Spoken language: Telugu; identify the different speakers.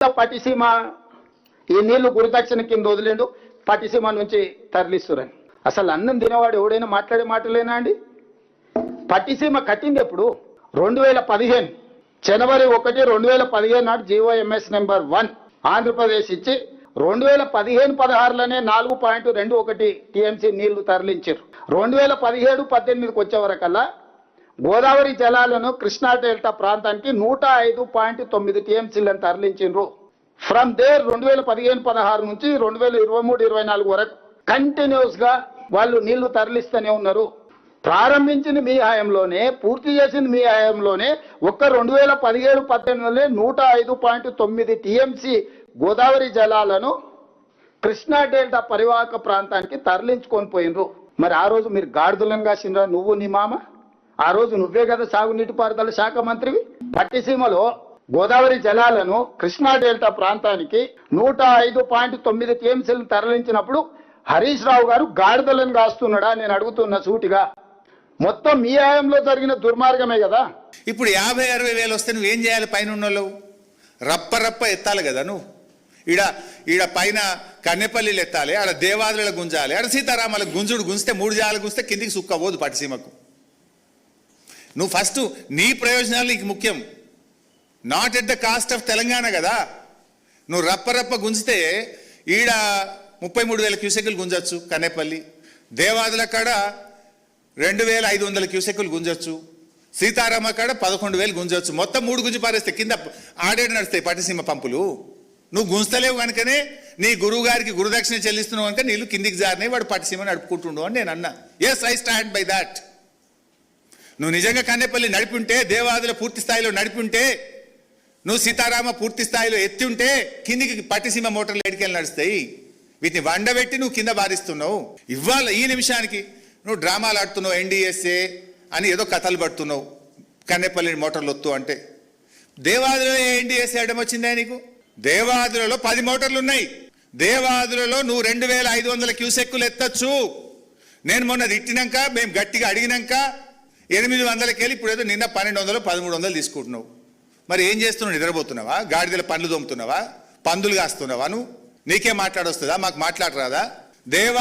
Speaker 1: పట్టిసీమ ఈ నీళ్లు గురుదక్షిణ కింద వదిలేండు, పట్టిసీమ నుంచి తరలిస్తురని. అసలు అన్నం తినేవాడు ఎవడైనా మాట్లాడే మాటలేనా అండి? పట్టిసీమ కట్టింది ఎప్పుడు? 2015 జనవరి 1, 2015 నాడు GOMS నెంబర్ 1 ఆంధ్రప్రదేశ్ ఇచ్చి 2015-16లోనే 4.21 TMC నీళ్లు తరలించారు. 2017-18కి వచ్చే వరకల్లా గోదావరి జలాలను కృష్ణా డెల్టా ప్రాంతానికి 105.9 TMCలను తరలించారు. ఫ్రమ్ దేర్ 2015-16 నుంచి 2023-24 వరకు కంటిన్యూస్ గా వాళ్ళు నీళ్లు తరలిస్తూనే ఉన్నారు. ప్రారంభించింది మీ హయాంలోనే, పూర్తి చేసింది మీ హయాంలోనే. ఒక్క 2017-18లోనే 105.9 TMC గోదావరి జలాలను కృష్ణా డెల్టా పరివాహక ప్రాంతానికి తరలించుకొని పోయినరు. మరి ఆ రోజు మీరు గాడిదలను కాసిండ్రా, నువ్వు నీ మామ? ఆ రోజు నువ్వే కదా సాగునీటి పారుదల శాఖ మంత్రివి. పట్టిసీమలో గోదావరి జలాలను కృష్ణా డెల్టా ప్రాంతానికి 105.9 TMCలను తరలించినప్పుడు హరీష్ రావు గారు గాడిదలను కాస్తున్నాడా? నేను అడుగుతున్న సూటిగా. మొత్తం మీ హయాంలో జరిగిన దుర్మార్గమే కదా.
Speaker 2: ఇప్పుడు 50-60 వేలు వస్తే నువ్వేం చేయాలి? పైన ఉన్నోళ్ళు రప్ప ఎత్తాలి కదా. నువ్వు ఈడ పైన కన్నెపల్లిలు ఎత్తాలి, ఆడ దేవాదుల గుంజాలి, ఆడ సీతారామాల గుంజుడు గుంజితే 3 జాలు గుంజితే కిందికి సుక్క పోదు పట్టిసీమకు. నువ్వు ఫస్ట్ నీ ప్రయోజనాలు నీకు ముఖ్యం, not at the cost of Telangana కదా. నువ్వు రప్ప గుంజితే ఈడ 33,000 క్యూసెక్కులు గుంజచ్చు కన్నెపల్లి, దేవాదుల కాడ 2,500 క్యూసెక్కులు గుంజచ్చు, సీతారామ కాడ 11,000 గుంజచ్చు. మొత్తం 3 గుంజి పారేస్తే కింద ఆడేడు నడుస్తాయి పట్టిసీమ పంపులు. నువ్వు గుంజతలేవు కనుకనే నీ గురువు గారికి గురుదక్షిణ చెల్లిస్తున్నావు కనుక నీళ్ళు కిందికి జారినాయి, వాడు పట్టిసీమ నడుపుకుంటుండు అని నేను అన్నా. Yes, I stand by that. నువ్వు నిజంగా కన్నెపల్లి నడిపింటే, దేవాదుల పూర్తి స్థాయిలో నడిపింటే, నువ్వు సీతారామ పూర్తి స్థాయిలో ఎత్తి ఉంటే కిందికి పట్టిసీమ మోటార్లు ఎడికెళ్ళి నడుస్తాయి. వీటిని వండబెట్టి నువ్వు కింద బారిస్తున్నావు. ఇవాళ ఈ నిమిషానికి నువ్వు డ్రామాలు ఆడుతున్నావు, NDSA అని ఏదో కథలు పడుతున్నావు. కన్నెపల్లి మోటార్లు వత్తు అంటే దేవాదులలో NDSA అడ్డం వచ్చిందా నీకు? దేవాదులలో 10 మోటార్లు ఉన్నాయి. దేవాదులలో నువ్వు 2,500 క్యూసెక్కులు ఎత్తచ్చు. నేను మొన్న తిట్టినాక, మేము గట్టిగా అడిగినాక 800 వెళ్ళి ఇప్పుడు ఏదో నిన్న 1,200, 1,300 తీసుకుంటున్నావు. మరి ఏం చేస్తున్నావు? నిద్రపోతున్నావా? గాడిదల పండ్లు దొమ్ముతున్నావా? పందులు కాస్తున్నావా? నువ్వు నీకే మాట్లాడొస్తుందా? మాకు మాట్లాడరాదా?